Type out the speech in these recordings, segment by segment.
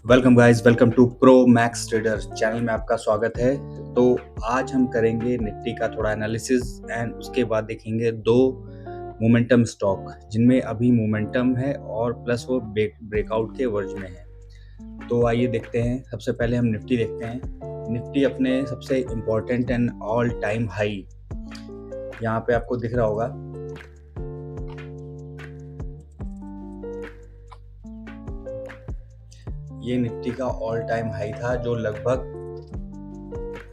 Welcome guys, welcome to Pro Max Trader channel में आपका स्वागत है। तो आज हम करेंगे निफ्टी का थोड़ा एनालिसिस एंड उसके बाद देखेंगे दो मोमेंटम स्टॉक जिनमें अभी मोमेंटम है और प्लस वो ब्रेकआउट के वर्ज में है। तो आइए देखते हैं। सबसे पहले हम निफ्टी देखते हैं। निफ्टी अपने सबसे important and all time high यहाँ पे आपको दिख रहा होगा। ये निफ्टी का ऑल टाइम हाई था जो लगभग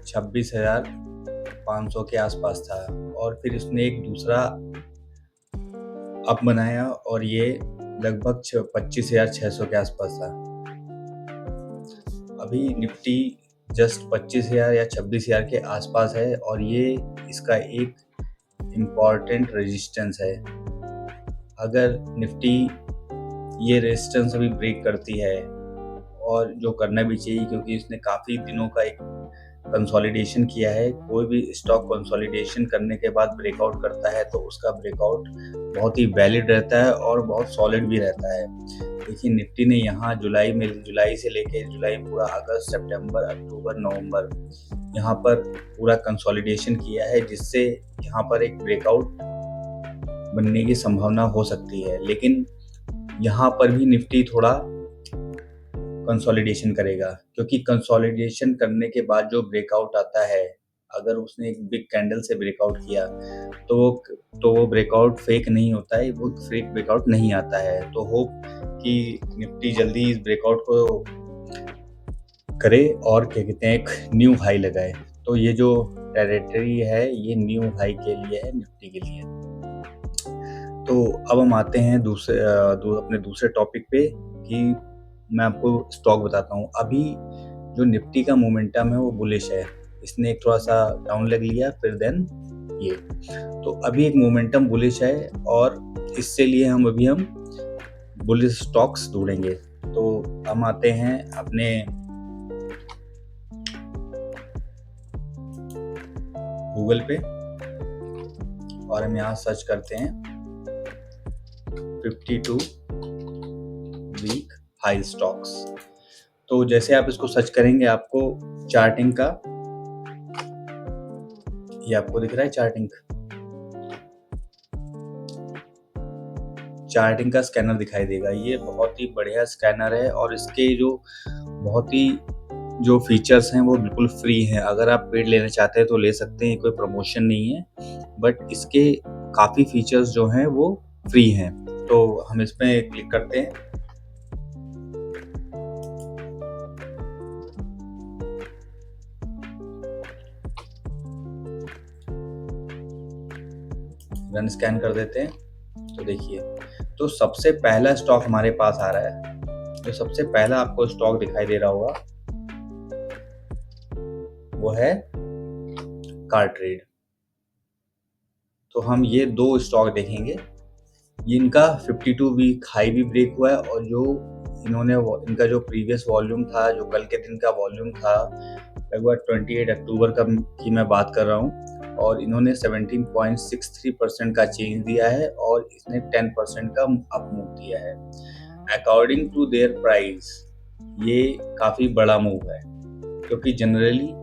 26,500 के आसपास था और फिर इसने एक दूसरा अप बनाया और ये लगभग 25,600 के आसपास था। अभी निफ्टी जस्ट 25,000 या 26,000 के आसपास है और ये इसका एक इम्पॉर्टेंट रेजिस्टेंस है। अगर निफ्टी ये रेजिस्टेंस अभी ब्रेक करती है और जो करना भी चाहिए क्योंकि इसने काफ़ी दिनों का एक कंसोलिडेशन किया है। कोई भी स्टॉक कंसोलिडेशन करने के बाद ब्रेकआउट करता है तो उसका ब्रेकआउट बहुत ही वैलिड रहता है और बहुत सॉलिड भी रहता है। देखिए निफ्टी ने यहाँ जुलाई से लेके जुलाई पूरा अगस्त, सितंबर, अक्टूबर, नवंबर यहाँ पर पूरा कंसोलिडेशन किया है जिससे यहाँ पर एक ब्रेकआउट बनने की संभावना हो सकती है। लेकिन यहाँ पर भी निफ्टी थोड़ा कंसोलिडेशन करेगा क्योंकि कंसोलिडेशन करने के बाद जो ब्रेकआउट आता है, अगर उसने एक बिग कैंडल से ब्रेकआउट किया तो वो ब्रेकआउट फेक नहीं होता है, वो फेक ब्रेकआउट नहीं आता है। तो होप कि निफ्टी जल्दी इस ब्रेकआउट को करे और क्या कहते हैं एक न्यू हाई लगाए। तो ये जो टेरिटरी है ये न्यू हाई के लिए है, निफ्टी के लिए। तो अब हम आते हैं अपने दूसरे टॉपिक पे कि मैं आपको स्टॉक बताता हूँ। अभी जो निफ्टी का मोमेंटम है वो बुलिश है। इसने एक थोड़ा सा डाउन लेग लिया फिर देन ये, तो अभी एक मोमेंटम बुलिश है और इससे लिए हम बुलिश स्टॉक्स ढूंढेंगे। तो हम आते हैं अपने गूगल पे और हम यहाँ सर्च करते हैं 52 वीक हाई स्टॉक्स। तो जैसे आप इसको सर्च करेंगे आपको चार्टिंग का, ये आपको दिख रहा है चार्टिंग का स्कैनर दिखाई देगा। ये बहुत ही बढ़िया स्कैनर है और इसके जो फीचर्स हैं वो बिल्कुल फ्री हैं। अगर आप पेड लेना चाहते हैं तो ले सकते हैं, कोई प्रमोशन नहीं है, बट इसके काफ़ी फीचर्स जो हैं वो फ्री हैं। तो हम इसमें क्लिक करते हैं। रन स्कैन कर देते हैं। तो देखिए, तो सबसे पहला स्टॉक हमारे पास आ रहा है। जो सबसे पहला आपको स्टॉक दिखाई दे रहा होगा वो है कारट्रेड। तो हम ये दो स्टॉक देखेंगे। इनका 52 वीक हाई भी ब्रेक हुआ है और इनका जो प्रीवियस वॉल्यूम था, जो कल के दिन का वॉल्यूम था, लगभग 28 अक्टूबर की मैं बात कर रहा हूँ, और इन्होंने 17.63% का चेंज दिया है और इसने 10% का अप मूव दिया है। अकॉर्डिंग टू देयर प्राइस ये काफ़ी बड़ा मूव है क्योंकि जनरली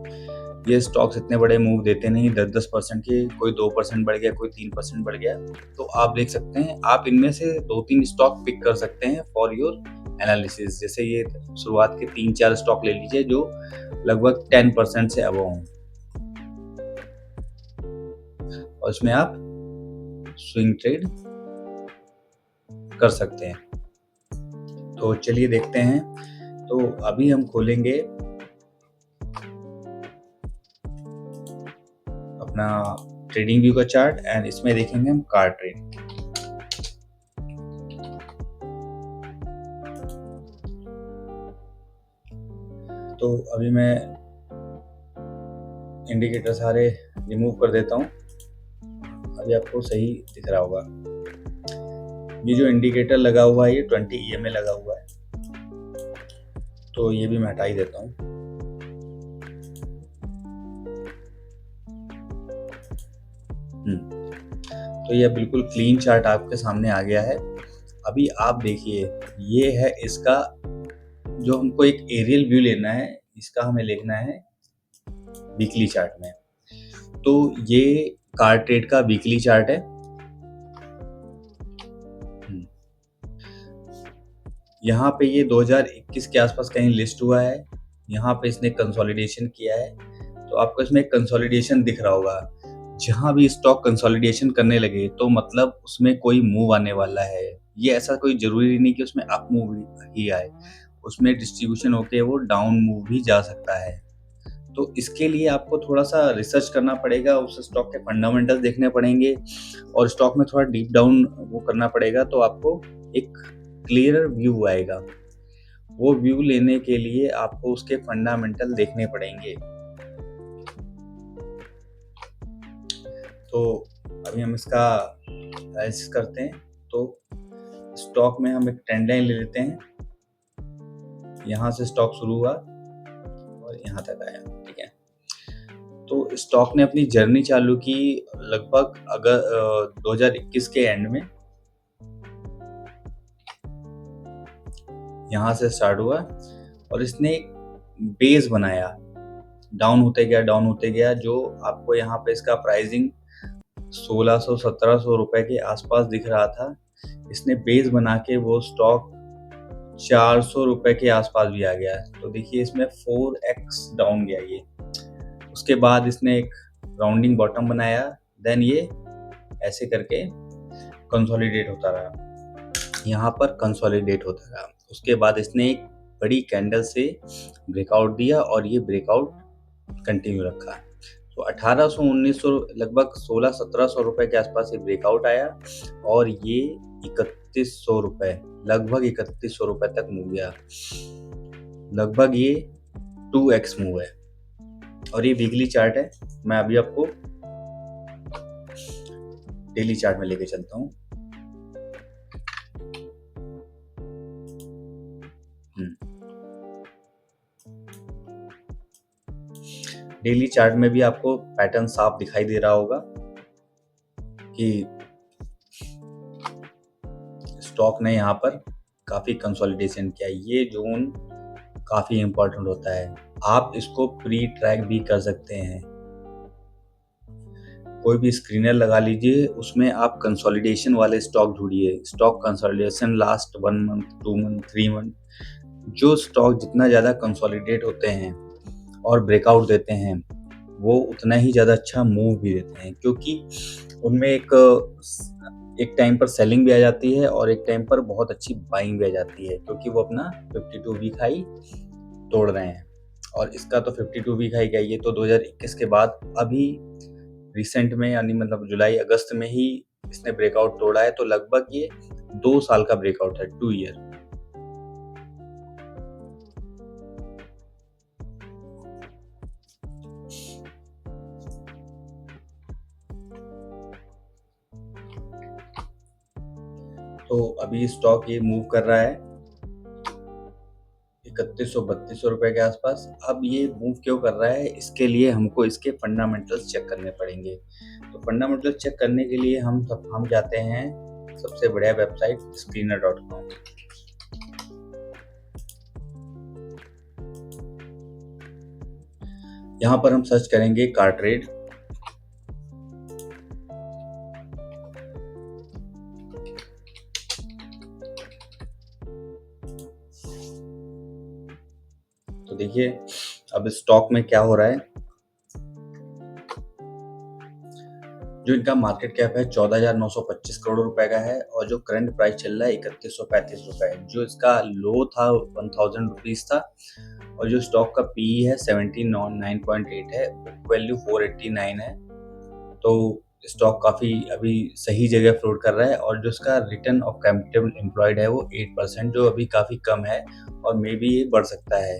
ये स्टॉक्स इतने बड़े मूव देते नहीं, 10% के, कोई 2% बढ़ गया, कोई 3% बढ़ गया। तो आप देख सकते हैं, आप इनमें से 2-3 स्टॉक पिक कर सकते हैं फॉर योर एनालिसिस। जैसे ये शुरुआत के 3-4 स्टॉक ले लीजिए जो लगभग 10% से अबव हों और इसमें आप स्विंग ट्रेड कर सकते हैं। तो चलिए देखते हैं। तो अभी हम खोलेंगे अपना ट्रेडिंग व्यू का चार्ट एंड इसमें देखेंगे हम कारट्रेड। तो अभी मैं इंडिकेटर सारे रिमूव कर देता हूँ। अभी आपको सही दिख रहा होगा। ये जो इंडिकेटर लगा हुआ है ये 20 EMA लगा हुआ है, तो ये भी मैं हटा ही देता हूँ। तो ये बिल्कुल क्लीन चार्ट आपके सामने आ गया है। अभी आप देखिए, ये है इसका जो हमको एक एरियल व्यू लेना है, इसका हमें देखना है वीकली चार्ट में। तो ये कार ट्रेड का वीकली चार्ट है। यहाँ पे ये 2021 के आसपास कहीं लिस्ट हुआ है। यहाँ पे इसने कंसोलिडेशन किया है, तो आपको इसमें कंसोलिडेशन दिख रहा होगा। जहाँ भी स्टॉक कंसोलिडेशन करने लगे तो मतलब उसमें कोई मूव आने वाला है। ये ऐसा कोई जरूरी नहीं कि उसमें अप मूव ही आए, उसमें डिस्ट्रीब्यूशन होके वो डाउन मूव भी जा सकता है। तो इसके लिए आपको थोड़ा सा रिसर्च करना पड़ेगा, उस स्टॉक के फंडामेंटल्स देखने पड़ेंगे और स्टॉक में थोड़ा डीप डाउन वो करना पड़ेगा, तो आपको एक क्लियर व्यू आएगा। वो व्यू लेने के लिए आपको उसके फंडामेंटल देखने पड़ेंगे। तो अभी हम इसका एनालिसिस करते हैं। तो स्टॉक में हम एक ट्रेंड लाइन ले लेते हैं। यहाँ से स्टॉक शुरू हुआ और यहाँ तक आया, ठीक है। तो स्टॉक ने अपनी जर्नी चालू की लगभग 2021 के एंड में। यहाँ से स्टार्ट हुआ और इसने एक बेस बनाया, डाउन होते गया, जो आपको यहाँ पे इसका प्राइसिंग 1600-1700 रुपए के आसपास दिख रहा था। इसने बेस बना के वो स्टॉक 400 रुपए के आसपास भी आ गया। तो देखिए इसमें 4x डाउन गया ये। उसके बाद इसने एक राउंडिंग बॉटम बनाया, देन ये ऐसे करके कंसोलिडेट होता रहा, यहाँ पर कंसोलिडेट होता रहा। उसके बाद इसने एक बड़ी कैंडल से ब्रेकआउट दिया और ये ब्रेकआउट कंटिन्यू रखा। तो 1800-1900 लगभग 1600-1700 रुपए के आसपास ये ब्रेकआउट आया और ये 3100 रुपए, लगभग 3100 रुपए तक मूव गया। लगभग ये 2x मूव है और ये वीकली चार्ट है। मैं अभी आपको डेली चार्ट में लेके चलता हूँ। डेली चार्ट में भी आपको पैटर्न साफ दिखाई दे रहा होगा कि स्टॉक ने यहाँ पर काफी कंसोलिडेशन किया। ये जोन काफी इंपॉर्टेंट होता है, आप इसको प्री ट्रैक भी कर सकते हैं। कोई भी स्क्रीनर लगा लीजिए, उसमें आप कंसोलिडेशन वाले स्टॉक ढूंढिए। Stock consolidation last 1 month, 2 month, 3 month, जो स्टॉक जितना ज़्यादा कंसोलिडेट होते हैं और ब्रेकआउट देते हैं, वो उतना ही ज़्यादा अच्छा मूव भी देते हैं, क्योंकि उनमें एक टाइम पर सेलिंग भी आ जाती है और एक टाइम पर बहुत अच्छी बाइंग भी आ जाती है, क्योंकि वो अपना 52 वीक हाई तोड़ रहे हैं। और इसका तो 52 वीक हाई क्या, ये तो 2021 के बाद अभी रिसेंट में, यानी मतलब जुलाई अगस्त में ही इसने ब्रेकआउट तोड़ा है। तो लगभग ये 2 साल का ब्रेकआउट है, 2 ईयर। तो अभी स्टॉक ये मूव कर रहा है 3100-3200 रुपए के आसपास। अब ये मूव क्यों कर रहा है, इसके लिए हमको इसके फंडामेंटल्स चेक करने पड़ेंगे। तो फंडामेंटल्स चेक करने के लिए हम जाते हैं सबसे बढ़िया वेबसाइट screener.com। यहाँ पर हम सर्च करेंगे कार ट्रेड। तो देखिए अब स्टॉक में क्या हो रहा है। जो इनका मार्केट कैप है 14,925 करोड़ रुपए का है और जो करंट प्राइस चल रहा है 3135 रुपए। जो इसका लो था 1000 रुपीज था और जो स्टॉक का पी है 79.8 है, बुक वैल्यू 489 है। तो स्टॉक काफी अभी सही जगह फ्लोट कर रहा है और जो इसका रिटर्न ऑफ कैपिटल एम्प्लॉयड है वो 8%, जो अभी काफी कम है और मे बी ये बढ़ सकता है।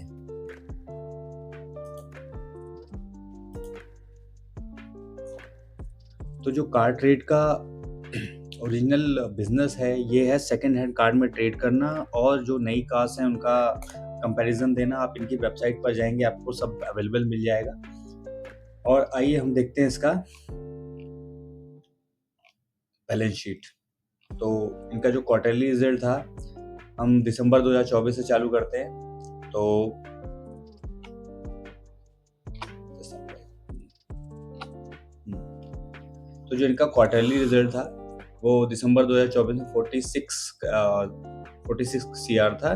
तो जो कार ट्रेड का ओरिजिनल बिजनेस है, ये है सेकेंड हैंड कार में ट्रेड करना और जो नई कार्स हैं उनका कंपैरिजन देना। आप इनकी वेबसाइट पर जाएंगे, आपको सब अवेलेबल मिल जाएगा। और आइए हम देखते हैं इसका बैलेंस शीट। तो इनका जो क्वार्टरली रिजल्ट था, हम दिसंबर 2024 से चालू करते हैं। तो तो जो इनका क्वार्टरली रिजल्ट था वो दिसंबर 2024 में 46 सीआर था,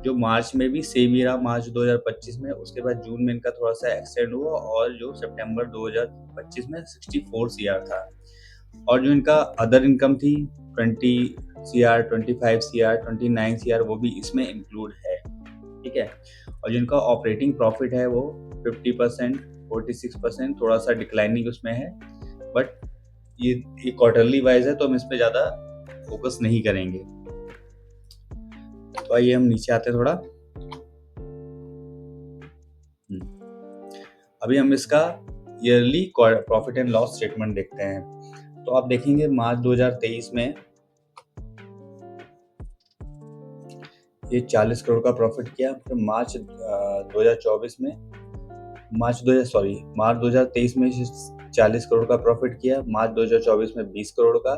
जो मार्च में भी सेम ही रहा, मार्च 2025 में। उसके बाद जून में इनका थोड़ा सा एक्सटेंड हुआ और जो सितंबर 2025 में 64 सीआर था। और जो इनका अदर इनकम थी 20 सीआर, 25 सीआर, 29 सीआर, वो भी इसमें इंक्लूड है, ठीक है। और जो इनका ऑपरेटिंग प्रॉफिट है वो 50%, 46%, थोड़ा सा डिक्लाइनिंग उसमें है, बट ये क्वार्टरली वाइज है तो हम इस पे ज़्यादा फोकस नहीं करेंगे। तो आइए हम नीचे आते हैं थोड़ा। अभी हम इसका yearly profit and loss statement देखते हैं। तो आप देखेंगे मार्च 2023 में ये 40 करोड़ का प्रॉफिट किया। फिर मार्च 2023 में 40 करोड़ का प्रॉफिट किया। मार्च 2024 में 20 करोड़ का,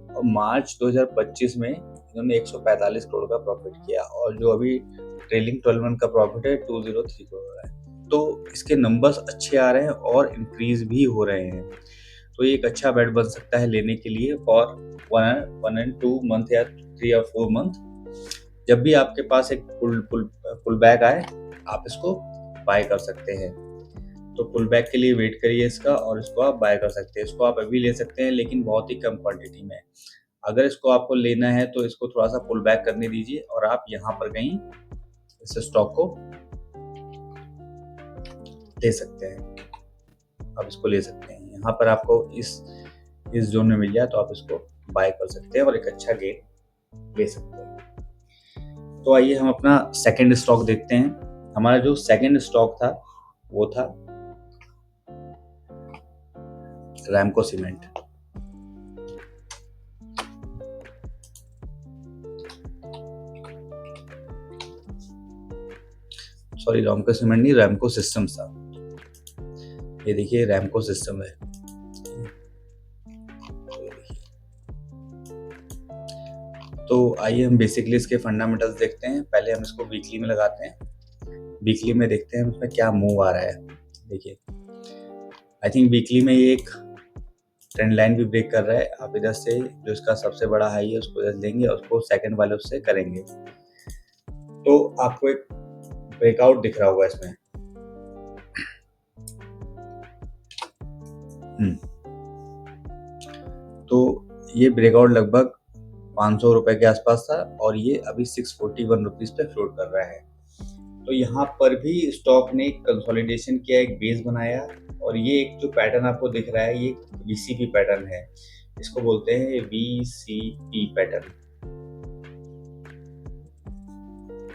और मार्च 2025 में इन्होंने 145 करोड़ का प्रॉफिट किया। और जो अभी ट्रेलिंग 12 मंथ का प्रॉफिट है 203 करोड़ है। तो इसके नंबर्स अच्छे आ रहे हैं और इंक्रीज भी हो रहे हैं। तो ये एक अच्छा बेट बन सकता है लेने के लिए फॉर 1 and 2 मंथ या 3 और 4 मंथ। जब भी आपके पास एक पुल बैक आए आप इसको बाय कर सकते हैं। तो पुल बैक के लिए वेट करिए इसका, और इसको आप बाय कर सकते हैं। इसको आप अभी ले सकते हैं लेकिन बहुत ही कम क्वांटिटी में। अगर इसको आपको लेना है तो इसको थोड़ा सा पुल बैक करने दीजिए और आप यहाँ पर कहीं इस स्टॉक को ले सकते हैं। आप इसको ले सकते हैं, यहाँ पर आपको इस जोन में मिल जाए तो आप इसको बाय कर सकते हैं और एक अच्छा गेन ले सकते हैं। तो आइए हम अपना सेकंड स्टॉक देखते हैं। हमारा जो सेकंड स्टॉक था वो था Ramco cement. Sorry, Ramco cement नहीं, रैमको सिस्टम्स था। ये देखिए रैमको सिस्टम है। तो आइए हम बेसिकली इसके फंडामेंटल्स देखते हैं। पहले हम इसको वीकली में लगाते हैं। वीकली में देखते हैं उसमें क्या मूव आ रहा है। देखिए आई थिंक वीकली में ये एक ट्रेंड लाइन भी ब्रेक कर रहा है। आप इधर से जो इसका सबसे बड़ा हाई है उसको इधर लेंगे और उसको सेकंड वाले उससे करेंगे तो आपको एक ब्रेकआउट दिख रहा होगा इसमें। तो ये ब्रेकआउट लगभग 500 रुपए के आसपास था और ये अभी 641 रुपीज पे फ्लोट कर रहा है। तो यहाँ पर भी स्टॉक ने कंसोलिडेशन किया, एक बेस बनाया, और ये एक जो पैटर्न आपको दिख रहा है ये वीसीपी पैटर्न है। इसको बोलते हैं वीसीपी पैटर्न।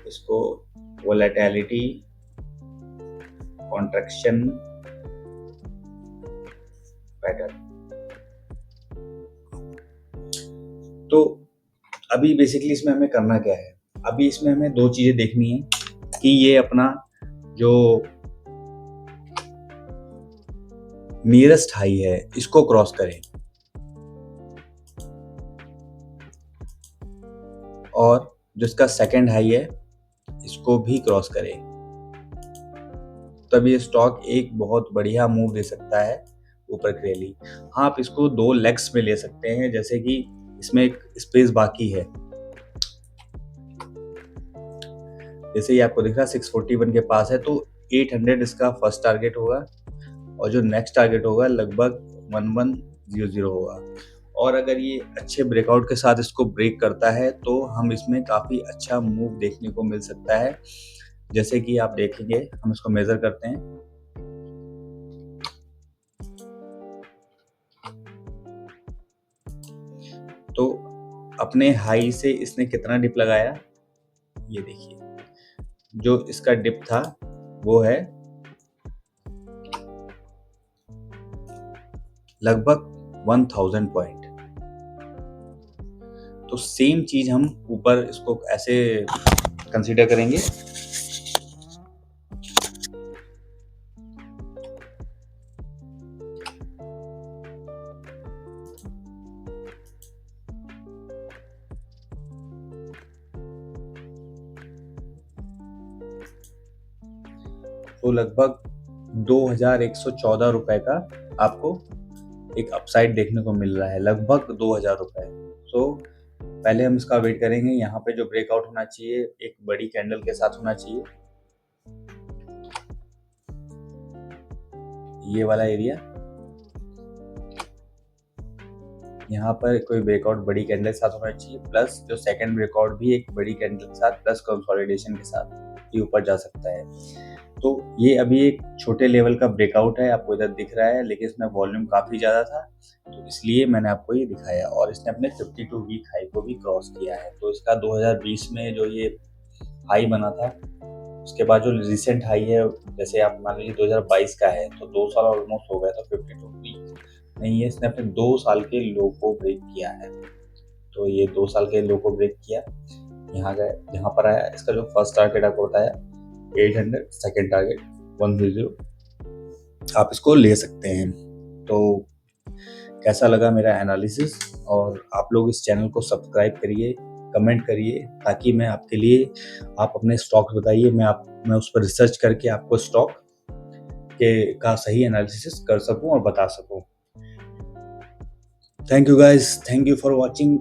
इसको वोलेटिलिटी कॉन्ट्रैक्शन पैटर्न। तो अभी बेसिकली इसमें हमें करना क्या है। अभी इसमें हमें दो चीजें देखनी है कि ये अपना जो नियरेस्ट हाई है इसको क्रॉस करें और जो इसका सेकंड हाई है इसको भी क्रॉस करें, तब ये स्टॉक एक बहुत बढ़िया मूव दे सकता है ऊपर के लिए। हाँ, आप इसको दो लेग्स में ले सकते हैं, जैसे कि इसमें एक स्पेस बाकी है। जैसे ही आपको दिख रहा है 641 के पास है, तो 800 इसका फर्स्ट टारगेट होगा और जो नेक्स्ट टारगेट होगा लगभग 1100 होगा। और अगर ये अच्छे ब्रेकआउट के साथ इसको ब्रेक करता है तो हम इसमें काफ़ी अच्छा मूव देखने को मिल सकता है। जैसे कि आप देखेंगे, हम इसको मेजर करते हैं। तो अपने हाई से इसने कितना डिप लगाया, ये देखिए। जो इसका डिप था वो है लगभग 1000 पॉइंट। तो सेम चीज हम ऊपर इसको ऐसे कंसीडर करेंगे। तो लगभग 2114 रुपए का आपको एक अपसाइड देखने को मिल रहा है, लगभग 2000 रुपए। तो पहले हम इसका वेट करेंगे। यहाँ पे जो ब्रेकआउट होना चाहिए एक बड़ी कैंडल के साथ होना चाहिए, ये वाला एरिया। यहाँ पर कोई ब्रेकआउट बड़ी कैंडल के साथ होना चाहिए, प्लस जो सेकंड ब्रेकआउट भी एक बड़ी कैंडल के साथ प्लस कंसोलिडेशन के साथ ये ऊपर जा सकता है। तो ये अभी एक छोटे लेवल का ब्रेकआउट है, आपको इधर दिख रहा है, लेकिन इसमें वॉल्यूम काफ़ी ज़्यादा था, तो इसलिए मैंने आपको ये दिखाया। और इसने अपने 52 वीक हाई को भी क्रॉस किया है। तो इसका 2020 में जो ये हाई बना था, उसके बाद जो रिसेंट हाई है, जैसे आप मान लीजिए 2022 का है, तो 2 साल ऑलमोस्ट हो गया, तो 52 वीक नहीं है, इसने अपने 2 साल के लो को ब्रेक किया है। तो ये 2 साल के लो को ब्रेक किया, यहाँ गए, यहाँ पर आया। इसका जो फर्स्ट टारगेट आपको बताया 800, सेकेंड टारगेट 100, आप इसको ले सकते हैं। तो कैसा लगा मेरा एनालिसिस, और आप लोग इस चैनल को सब्सक्राइब करिए, कमेंट करिए, ताकि मैं आपके लिए, आप अपने स्टॉक्स बताइए, मैं उस पर रिसर्च करके आपको स्टॉक के का सही एनालिसिस कर सकूं और बता सकूं। Thank you guys, thank you for watching.